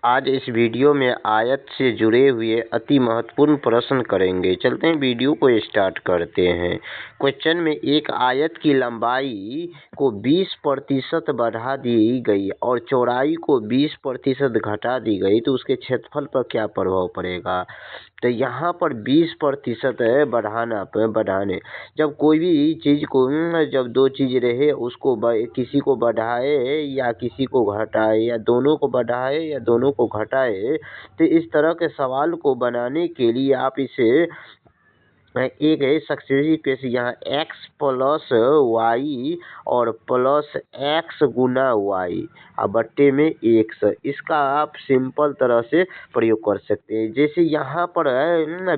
आज इस वीडियो में आयत से जुड़े हुए अति महत्वपूर्ण प्रश्न करेंगे। चलते हैं वीडियो को स्टार्ट करते हैं। क्वेश्चन में एक आयत की लंबाई को 20% बढ़ा दी गई और चौड़ाई को 20% घटा दी गई तो उसके क्षेत्रफल पर क्या प्रभाव पड़ेगा। तो यहाँ पर 20% बढ़ाने जब कोई भी चीज़ को जब दो चीज़ रहे उसको किसी को बढ़ाए या किसी को घटाए या दोनों को बढ़ाए या दोनों को घटाए, तो इस तरह के सवाल को बनाने के लिए आप इसे एक सक्सेसिव केस यहाँ x प्लस वाई और प्लस x गुना वाई और बट्टे में x, इसका आप सिंपल तरह से प्रयोग कर सकते हैं। जैसे यहाँ पर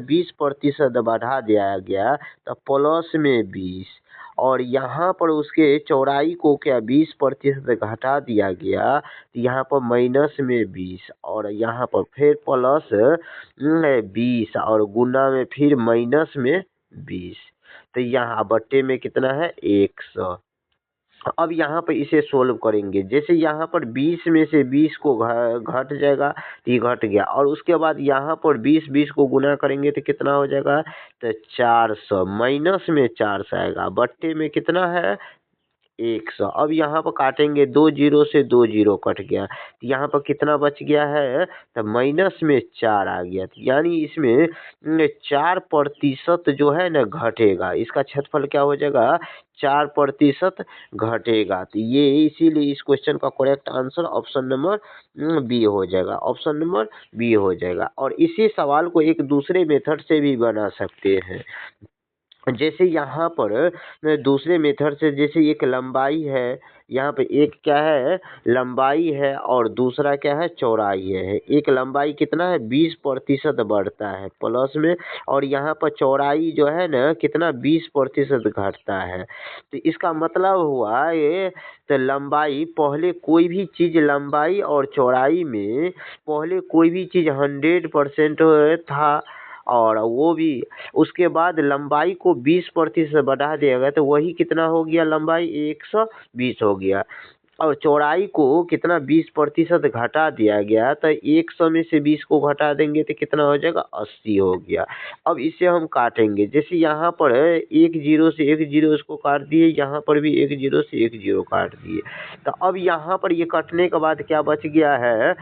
20% बढ़ा दिया गया तो प्लस में 20 और यहाँ पर उसके चौड़ाई को क्या 20% घटा दिया गया तो यहाँ पर माइनस में 20 और यहाँ पर फिर प्लस 20 और गुना में फिर माइनस में 20। तो यहाँ बट्टे में कितना है 100। अब यहाँ पर इसे सोल्व करेंगे। जैसे यहाँ पर 20 में से 20 को घट जाएगा तो ये घट गया और उसके बाद यहाँ पर 20 को गुना करेंगे तो कितना हो जाएगा तो 400 माइनस में 400 आएगा बट्टे में कितना है 100। अब यहाँ पर काटेंगे 2 जीरो से 2 जीरो कट गया तो यहाँ पर कितना बच गया है तो माइनस में 4 आ गया। तो यानी इसमें 4% जो है ना घटेगा, इसका क्षेत्रफल क्या हो जाएगा 4% घटेगा। तो ये इसीलिए इस क्वेश्चन का correct answer option number B हो जाएगा, ऑप्शन नंबर बी हो जाएगा। और इसी सवाल को एक दूसरे मेथड से भी बना सकते हैं। जैसे यहाँ पर दूसरे मेथड से, जैसे एक लंबाई है, यहाँ पे एक क्या है लंबाई है और दूसरा क्या है चौड़ाई है। एक लंबाई कितना है 20% बढ़ता है प्लस में और यहाँ पर चौड़ाई जो है ना कितना 20% घटता है। तो इसका मतलब हुआ ये तो लंबाई पहले कोई भी चीज़ लंबाई और चौड़ाई में पहले कोई भी चीज़ 100% था और वो भी उसके बाद लंबाई को 20% बढ़ा दिया गया तो वही कितना हो गया लंबाई 120 हो गया और चौड़ाई को कितना 20% घटा दिया गया तो 100 में से 20 को घटा देंगे तो कितना हो जाएगा 80 हो गया। अब इसे हम काटेंगे। जैसे यहाँ पर 1 जीरो से 1 जीरो इसको काट दिए, यहाँ पर भी 1 जीरो से 1 जीरो काट दिए। तो अब यहाँ पर ये कटने के बाद क्या बच गया है,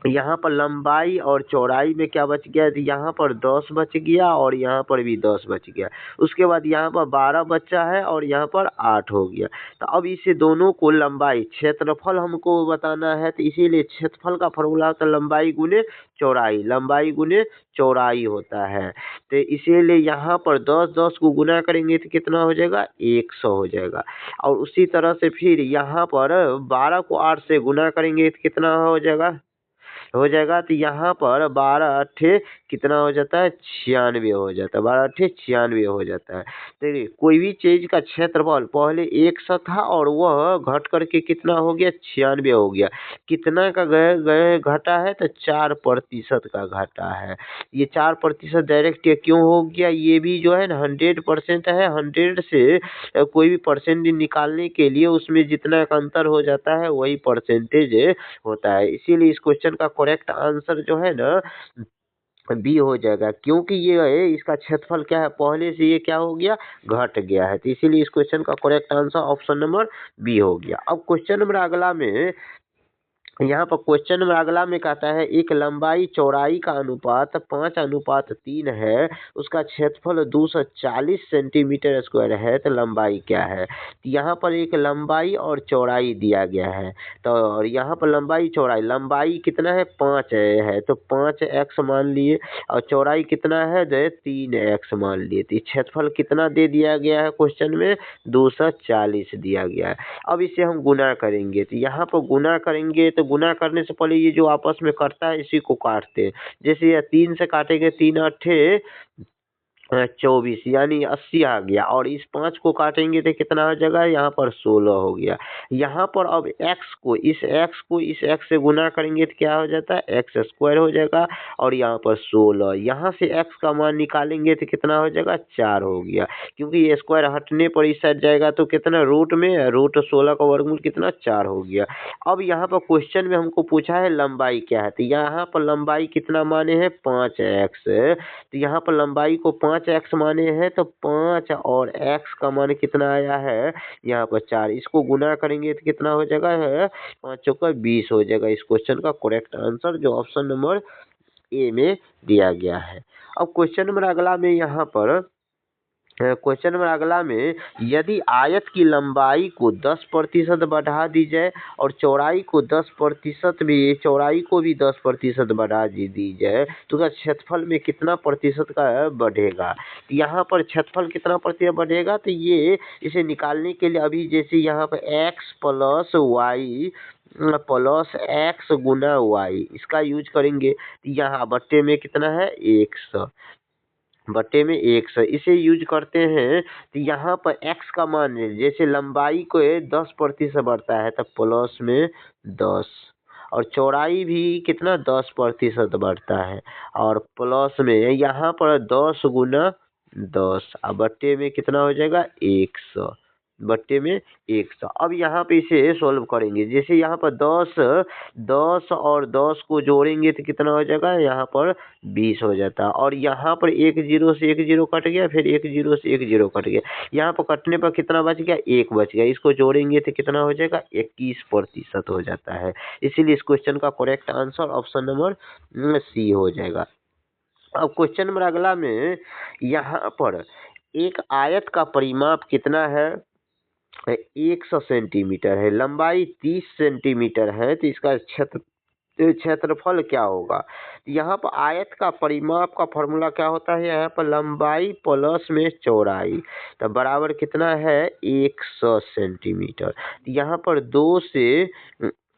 यहाँ पर लंबाई और चौड़ाई में क्या बच गया तो यहाँ पर 10 बच गया और यहाँ पर भी 10 बच गया। उसके बाद यहाँ पर 12 बचा है और यहाँ पर 8 हो गया। तो अब इसे दोनों को लंबाई क्षेत्रफल हमको बताना है तो इसीलिए क्षेत्रफल का फॉर्मूला होता है लंबाई गुने चौड़ाई, लंबाई गुने चौड़ाई होता है। तो इसीलिए यहाँ पर 10 को गुना करेंगे तो कितना हो जाएगा 100 हो जाएगा। और उसी तरह से फिर यहाँ पर 12 को 8 से गुना करेंगे तो कितना हो जाएगा तो यहाँ पर 12 अट्ठे कितना हो जाता है 96 हो जाता है, 12 अट्ठे 96 हो जाता है। देखिए कोई भी चीज का क्षेत्रफल पहले 100 था और वह घट करके कितना हो गया 96 हो गया। कितना का गए घटा है तो 4% का घटा है। ये 4% डायरेक्ट क्यों हो गया, ये भी जो है ना 100% है। 100 से कोई भी परसेंट निकालने के लिए उसमें जितना का अंतर हो जाता है वही परसेंटेज होता है। इसीलिए इस क्वेश्चन का करेक्ट आंसर जो है ना बी हो जाएगा, क्योंकि ये है इसका क्षेत्रफल क्या है पहले से ये क्या हो गया घट गया है। तो इसीलिए इस क्वेश्चन का correct answer option number B हो गया। अब क्वेश्चन नंबर अगला में, यहाँ पर क्वेश्चन में अगला में कहता है एक लंबाई चौड़ाई का अनुपात 5:3 है, उसका क्षेत्रफल 240 सेंटीमीटर स्क्वायर है तो लंबाई क्या है। तो यहाँ पर एक लंबाई और चौड़ाई दिया गया है। तो और यहाँ पर लंबाई चौड़ाई, लंबाई कितना है 5 है तो 5x मान लिए और चौड़ाई कितना है 3x मान लिए। तो क्षेत्रफल कितना दे दिया गया है क्वेश्चन में 240 दिया गया है। अब इसे हम गुना करेंगे तो यहाँ पर गुना करेंगे तो गुना करने से पहले ये जो आपस में कटता है इसी को काटते हैं। जैसे ये 3 से काटेंगे 3 अट्ठे 24 यानी 80 आ गया, और इस 5 को काटेंगे तो कितना हो जाएगा, यहाँ पर 16 हो गया। यहाँ पर अब x को इस x से गुना करेंगे तो क्या हो जाता है, एक्स स्क्वायर हो जाएगा, और यहाँ पर 16, यहाँ से x का मान निकालेंगे तो कितना हो जाएगा, 4 हो गया, क्योंकि ये स्क्वायर हटने पर इस साइड जाएगा तो कितना, रूट में रूट 16 का वर्गमूल कितना, 4 हो गया। अब यहाँ पर क्वेश्चन में हमको पूछा है लंबाई क्या है, तो यहाँ पर लंबाई कितना माने हैं, 5x, तो यहाँ पर लंबाई को 5x माने हैं, तो 5 और x का मान कितना आया है, यहाँ पर 4, इसको गुना करेंगे तो कितना हो जाएगा है, 5 चौका 20 हो जाएगा। इस क्वेश्चन का करेक्ट आंसर जो ऑप्शन नंबर ए में दिया गया है। अब क्वेश्चन नंबर अगला में यहाँ पर क्वेश्चन नंबर अगला में यदि आयत की लंबाई को 10% बढ़ा दी जाए और चौड़ाई को 10% भी, चौड़ाई को भी 10% बढ़ा दी जाए तो उसका क्षेत्रफल में कितना प्रतिशत का बढ़ेगा। यहाँ पर क्षेत्रफल कितना प्रतिशत बढ़ेगा, तो ये इसे निकालने के लिए अभी जैसे यहाँ पर x plus Y plus X गुना वाई इसका यूज करेंगे, यहाँ बट्टे में कितना है, 100 बट्टे में 100 इसे यूज करते हैं, तो यहाँ पर x का मान जैसे लंबाई को 10% बढ़ता है, तब प्लस में 10, और चौड़ाई भी कितना 10% बढ़ता है, और प्लस में यहाँ पर 10 गुना 10, अब बट्टे में कितना हो जाएगा, 100 बट्टे में 100। अब यहाँ पे इसे सोल्व करेंगे, जैसे यहाँ पर 10 और 10 को जोड़ेंगे तो कितना हो जाएगा, यहाँ पर 20 हो जाता है, और यहाँ पर 1 0 से 1 0 कट गया, फिर 1 0 से 1 0 कट गया, यहाँ पर कटने पर कितना बच गया, 1 बच गया, इसको जोड़ेंगे तो कितना हो जाएगा, 21% हो जाता है। इसीलिए इस क्वेश्चन का correct answer option number C हो जाएगा। अब क्वेश्चन नंबर अगला में यहाँ पर एक आयत का परिमाप कितना है, 100 सेंटीमीटर है, लंबाई 30 सेंटीमीटर है, तो इसका क्षेत्रफल क्या होगा। यहाँ पर आयत का परिमाप का फॉर्मूला क्या होता है, यहाँ पर लंबाई प्लस में चौड़ाई, तो बराबर कितना है, 100 सेंटीमीटर। यहाँ पर 2 से,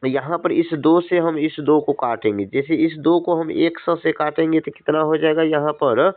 यहाँ पर इस 2 से हम इस 2 को काटेंगे, जैसे इस 2 को हम 100 से काटेंगे तो कितना हो जाएगा, यहाँ पर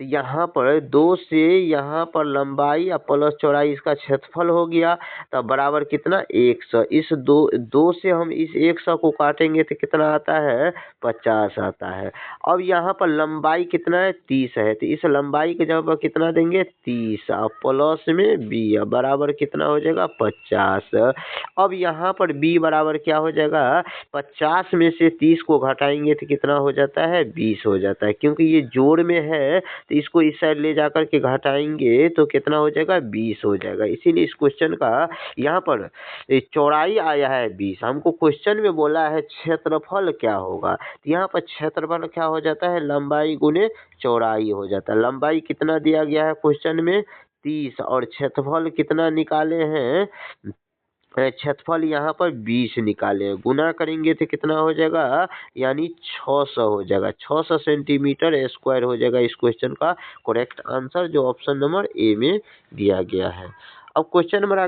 तो यहाँ पर 2 से यहाँ पर लंबाई या प्लस चौड़ाई इसका क्षेत्रफल हो गया, तब बराबर कितना, 100, इस 2 से हम इस 100 को काटेंगे तो कितना आता है, 50 आता है। अब यहाँ पर लंबाई कितना है, 30 है, तो इस लंबाई के जगह पर कितना देंगे, 30, अब प्लस में b बराबर कितना हो जाएगा, 50। अब यहाँ पर b बराबर क्या हो जाएगा, 50 में से 30 को घटाएंगे तो कितना हो जाता है, 20 हो जाता है, क्योंकि ये जोड़ में है तो इसको इस साइड ले जाकर के घटाएंगे तो कितना हो जाएगा, 20 हो जाएगा। इसीलिए इस क्वेश्चन का यहाँ पर चौड़ाई आया है 20, हमको क्वेश्चन में बोला है क्षेत्रफल क्या होगा, तो यहाँ पर क्षेत्रफल क्या हो जाता है, लंबाई गुने चौड़ाई हो जाता है। लंबाई कितना दिया गया है क्वेश्चन में, 30, और क्षेत्रफल कितना निकाले हैं, क्षेत्रफल यहाँ पर 20 निकाले, गुना करेंगे तो कितना हो जाएगा, यानी 600 हो जाएगा, 600 सेंटीमीटर स्क्वायर हो जाएगा इस क्वेश्चन का करेक्ट आंसर जो ऑप्शन नंबर ए में दिया गया है। अब क्वेश्चन नंबर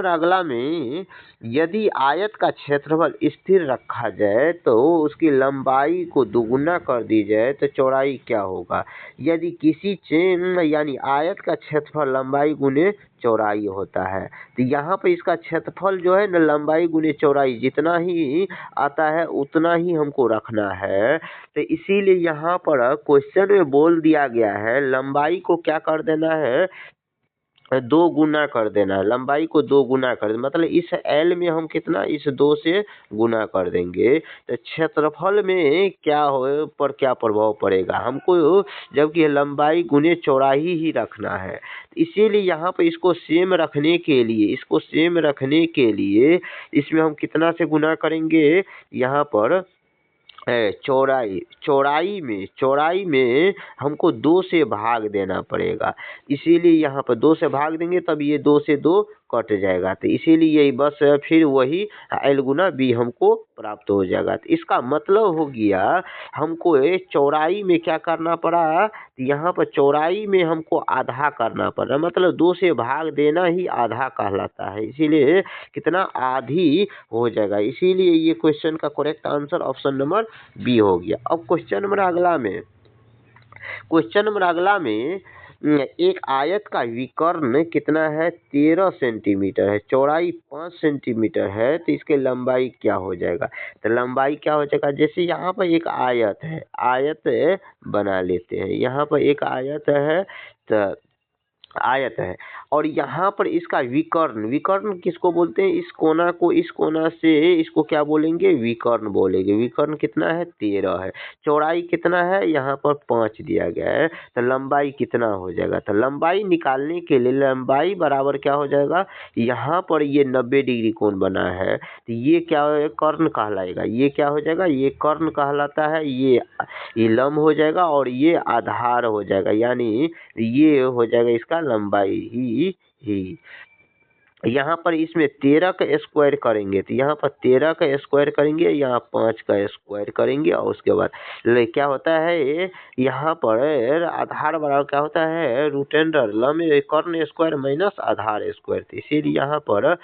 अगला में यदि आयत का क्षेत्रफल स्थिर रखा जाए तो उसकी लंबाई को दुगुना कर दी जाए तो चौड़ाई क्या होगा। यदि किसी चेन यानी आयत का क्षेत्रफल लंबाई गुने चौड़ाई होता है, तो यहाँ पे इसका क्षेत्रफल जो है ना, लंबाई गुने चौड़ाई जितना ही आता है उतना ही हमको रखना है, तो इसीलिए यहाँ पर क्वेश्चन में बोल दिया गया है लंबाई को क्या कर देना है, 2 गुना कर देना है, लंबाई को 2 गुना कर देना, मतलब इस L में हम कितना, इस 2 से गुना कर देंगे तो क्षेत्रफल में क्या प्रभाव पड़ेगा हमको, जबकि लंबाई गुने चौड़ाई ही रखना है। इसीलिए यहाँ पे इसको सेम रखने के लिए इसमें हम कितना से गुना करेंगे, यहाँ पर चौड़ाई में हमको 2 से भाग देना पड़ेगा, इसीलिए यहाँ पर 2 से भाग देंगे तब ये 2 से 2 कट जाएगा। तो इसीलिए यही बस फिर वही एल गुना बी हमको प्राप्त हो जाएगा। तो इसका मतलब हो गया हमको ये चौड़ाई में क्या करना पड़ा, तो यहाँ पर चौड़ाई में हमको आधा करना पड़ा, मतलब 2 से भाग देना ही आधा कहलाता है। इसीलिए कितना आधी हो जाएगा। इसीलिए ये क्वेश्चन का correct answer option number B हो गया। अब क्वेश्चन नंबर अगला में एक आयत का विकर्ण कितना है, 13 सेंटीमीटर है, चौड़ाई 5 सेंटीमीटर है, तो इसके लंबाई क्या हो जाएगा। तो लंबाई क्या हो जाएगा, जैसे यहाँ पर एक आयत है, आयत बना लेते हैं, यहाँ पर एक आयत है, तो आयत है और यहाँ पर इसका विकर्ण किसको बोलते हैं, इस कोना को इस कोना से इसको क्या बोलेंगे, विकर्ण बोलेंगे। विकर्ण कितना है, 13 है। चौड़ाई कितना है, यहाँ पर 5 दिया गया है, तो लंबाई कितना हो जाएगा। तो लंबाई निकालने के लिए लंबाई बराबर क्या हो जाएगा, यहाँ पर ये 90 डिग्री कोण बना है, तो ये क्या है, कर्ण कहलाएगा। ये क्या हो जाएगा, ये कर्ण कहलाता है, ये लंब हो जाएगा और ये आधार हो जाएगा, यानी ये हो जाएगा इसका लंबाई ही। यहाँ पर इसमें 13 का स्क्वायर करेंगे, तो यहाँ पर 13 का स्क्वायर करेंगे, यहाँ 5 का स्क्वायर करेंगे और उसके बाद क्या होता है, यहाँ पर आधार बराबर क्या होता है, रूट अंडर लंब कर्ण स्क्वायर माइनस आधार स्क्वायर। तो इसीलिए यहाँ पर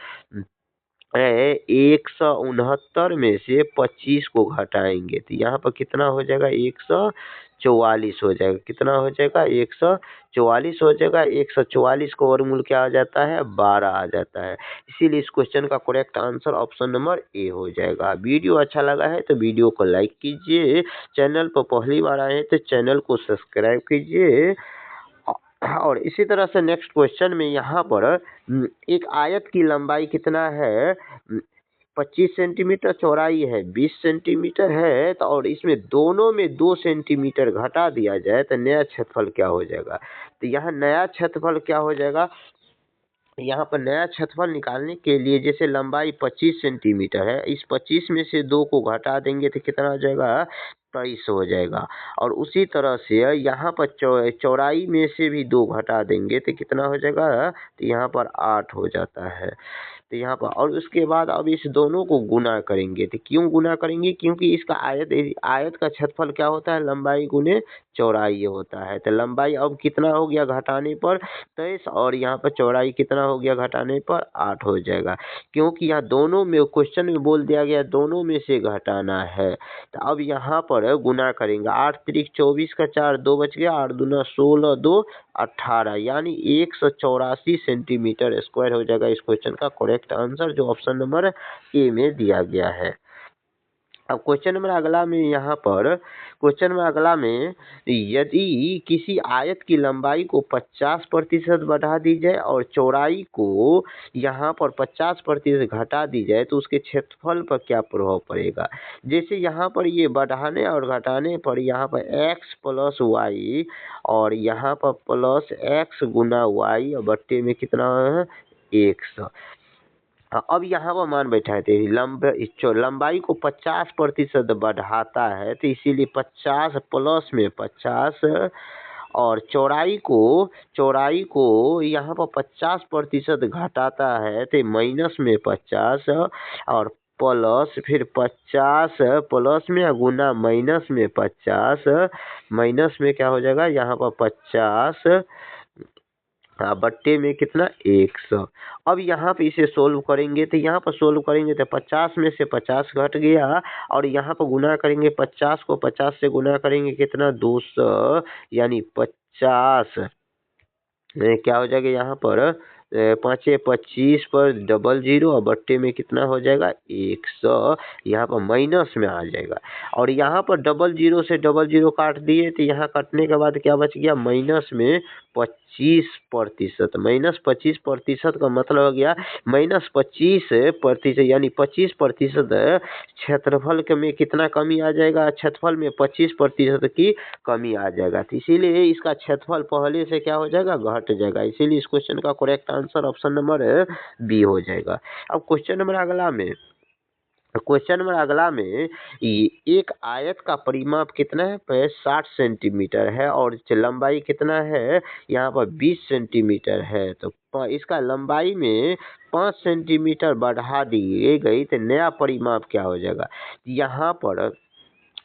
169 में से 25 को घटाएंगे, तो यहाँ पर कितना हो जाएगा, 144 हो जाएगा। कितना हो जाएगा, 144 हो जाएगा। 144 को वर्गमूल क्या आ जाता है, 12 आ जाता है। इसीलिए इस क्वेश्चन का correct answer option number A हो जाएगा। वीडियो अच्छा लगा है तो वीडियो को लाइक कीजिए, चैनल पर पहली बार आए हैं तो चैनल को सब्सक्राइब कीजिए। और इसी तरह से नेक्स्ट क्वेश्चन में यहाँ पर एक आयत की लंबाई कितना है, 25 सेंटीमीटर, चौड़ाई है 20 सेंटीमीटर है, तो और इसमें दोनों में 2 सेंटीमीटर घटा दिया जाए तो नया क्षेत्रफल क्या हो जाएगा। तो यहाँ नया क्षेत्रफल क्या हो जाएगा, यहाँ पर नया क्षेत्रफल निकालने के लिए जैसे लंबाई 25 सेंटीमीटर है, इस 25 में से 2 को घटा देंगे तो कितना हो जाएगा, 23 हो जाएगा। और उसी तरह से यहाँ पर चौड़ाई में से भी 2 घटा देंगे तो कितना हो जाएगा, तो यहाँ पर 8 हो जाता है। तो यहाँ पर और उसके बाद अब इस दोनों को गुना करेंगे। तो क्यों गुना करेंगे, क्योंकि इसका आयत का क्षेत्रफल क्या होता है, लंबाई गुने चौड़ाई होता है। तो लंबाई अब कितना हो गया घटाने पर 23 और यहाँ पर चौड़ाई कितना हो गया घटाने पर 8 हो जाएगा, क्योंकि यहाँ दोनों में क्वेश्चन में बोल दिया गया दोनों में से घटाना है। तो अब यहाँ पर गुना करेंगे, 8 त्रिक 24 का 4 2 बच गया, 8 दूना 16 2 18, यानी 184 सेंटीमीटर स्क्वायर हो जाएगा इस क्वेश्चन का करेक्ट आंसर, जो ऑप्शन नंबर ए में दिया गया है। अब क्वेश्चन नंबर अगला में यदि किसी आयत की लंबाई को 50% बढ़ा दी जाए और चौड़ाई को यहाँ पर 50% घटा दी जाए तो उसके क्षेत्रफल पर क्या प्रभाव पड़ेगा। जैसे यहाँ पर ये बढ़ाने और घटाने पर यहाँ पर x प्लस वाई और यहाँ पर प्लस x गुना वाई और बट्टे में कितना है, x। अब यहाँ पर मान बैठाते हैं लंबाई को 50% बढ़ाता है, तो इसीलिए 50 प्लस में 50 और चौड़ाई को यहाँ पर 50% घटाता है तो माइनस में 50 और प्लस फिर 50 प्लस में गुना माइनस में 50, माइनस में क्या हो जाएगा, यहाँ पर 50 बट्टे में कितना 100। अब यहाँ पे इसे सोल्व करेंगे तो यहाँ पर सोल्व करेंगे तो 50 में से 50 घट गया और यहाँ पर गुना करेंगे 50 को 50 से गुना करेंगे कितना 200, यानी 50 क्या हो जाएगा, यहाँ पर 5 25 पर 00 और बट्टे में कितना हो जाएगा 100, यहाँ पर माइनस में आ जाएगा। और यहाँ पर 00 से 00 काट दिए तो यहाँ काटने के बाद क्या बच गया, माइनस में 25%। माइनस 25% का मतलब हो गया माइनस 25%, यानी 25% क्षेत्रफल में कितना कमी आ जाएगा, क्षेत्रफल में 25% की कमी आ जाएगा। तो इसीलिए इसका क्षेत्रफल पहले से क्या हो जाएगा, घट जाएगा। इसीलिए इस क्वेश्चन का correct answer option number B हो जाएगा। अब क्वेश्चन नंबर क्वेश्चन नंबर अगला में एक आयत का परिमाप कितना है 60 सेंटीमीटर है और लंबाई कितना है यहाँ पर 20 सेंटीमीटर है। तो इसका लंबाई में 5 सेंटीमीटर बढ़ा दी गई तो नया परिमाप क्या हो जाएगा। यहाँ पर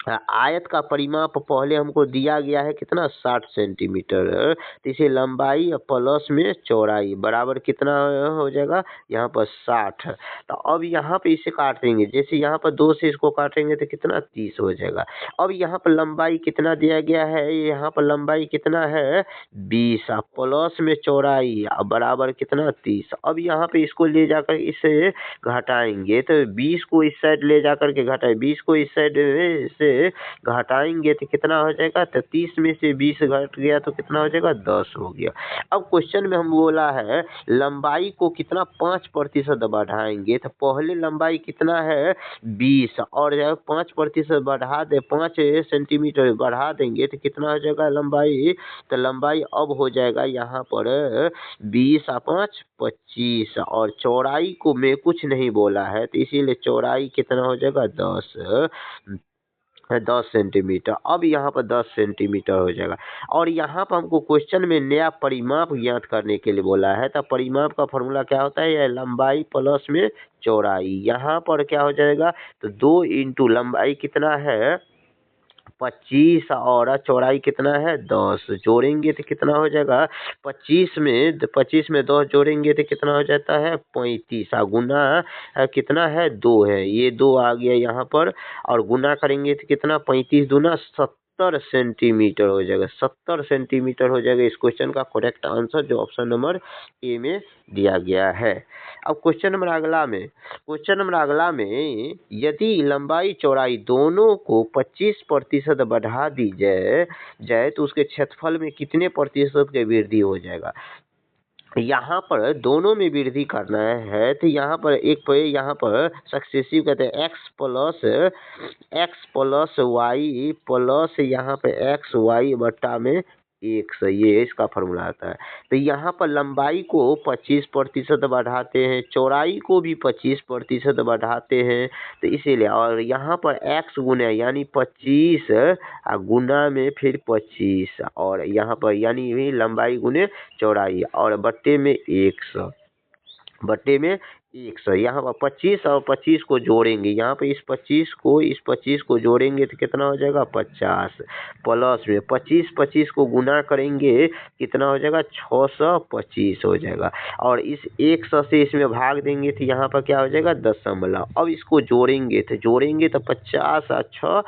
आयत का परिमाप पहले हमको दिया गया है कितना 60 सेंटीमीटर, तो इसे लंबाई प्लस में चौड़ाई बराबर कितना हो जाएगा यहाँ पर 60। तो अब यहाँ पे इसे काटेंगे, जैसे यहाँ पर 2 से इसको काटेंगे तो कितना 30 हो जाएगा। अब यहाँ पर लंबाई कितना दिया गया है, यहाँ पर लंबाई कितना है 20 प्लस में चौड़ाई बराबर कितना 30। अब यहाँ पे इसको ले जाकर इसे घटाएंगे तो 20 को इस साइड ले जाकर के घटाए, 20 को इस साइड से घटाएंगे तो कितना हो जाएगा, तो 30 में से 20 घट गया तो कितना हो जाएगा 10 हो गया। अब क्वेश्चन में हम बोला है लंबाई को कितना 5% बढ़ाएंगे, तो पहले लंबाई कितना है 20 और जब 5% बढ़ा दे 5 सेंटीमीटर बढ़ा देंगे तो कितना हो जाएगा लंबाई, तो लंबाई अब हो जाएगा यहाँ पर 20 और 5 25 और चौड़ाई को में कुछ नहीं बोला है तो इसीलिए चौड़ाई कितना हो जाएगा 10 सेंटीमीटर। अब यहाँ पर 10 सेंटीमीटर हो जाएगा और यहाँ पर हमको क्वेश्चन में नया परिमाप ज्ञात करने के लिए बोला है। तो परिमाप का फॉर्मूला क्या होता है, यह लंबाई प्लस में चौड़ाई। यहाँ पर क्या हो जाएगा, तो 2 इंटू लंबाई कितना है 25 और चौड़ाई कितना है 10, जोड़ेंगे तो कितना हो जाएगा 25 में 10 जोड़ेंगे तो कितना हो जाता है 35 गुना कितना है 2 है, ये 2 आ गया यहाँ पर और गुना करेंगे तो कितना 35 दूना 70 सेंटीमीटर हो जाएगा। 70 सेंटीमीटर हो जाएगा इस क्वेश्चन का करेक्ट आंसर जो ऑप्शन नंबर ए में दिया गया है। अब क्वेश्चन नंबर अगला में यदि लंबाई चौड़ाई दोनों को 25% बढ़ा दी जाए तो उसके क्षेत्रफल में कितने प्रतिशत की वृद्धि हो जाएगा। यहाँ पर दोनों में वृद्धि करना है तो यहाँ पर यहाँ पर सक्सेसिव कहते हैं x प्लस वाई प्लस यहाँ पे एक्स वाई बट्टा में 100, ये इसका फॉर्मूला आता है। तो यहाँ पर लंबाई को 25% बढ़ाते हैं, चौड़ाई को भी 25% बढ़ाते हैं तो इसीलिए, और यहाँ पर x गुना यानी 25 गुना में फिर 25 और यहाँ पर यानी लंबाई गुने चौड़ाई और बट्टे में 100 यहाँ पर 25 और 25 को जोड़ेंगे, यहाँ पे इस 25 को जोड़ेंगे तो कितना हो जाएगा 50 प्लस में 25 को गुना करेंगे कितना हो जाएगा 625 हो जाएगा और इस 100 से इसमें भाग देंगे तो यहाँ पर क्या हो जाएगा दशमलव। अब इसको जोड़ेंगे तो 50 और 6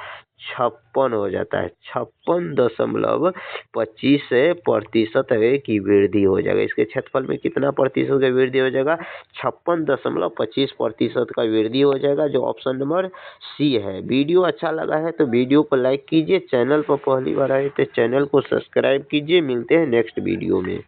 56 हो जाता है, 56.25% की वृद्धि हो जाएगा। इसके क्षेत्रफल में कितना प्रतिशत का वृद्धि हो जाएगा 56.25% का वृद्धि हो जाएगा जो ऑप्शन नंबर सी है। वीडियो अच्छा लगा है तो वीडियो को लाइक कीजिए, चैनल पर पहली बार आए तो चैनल को सब्सक्राइब कीजिए। मिलते हैं नेक्स्ट वीडियो में।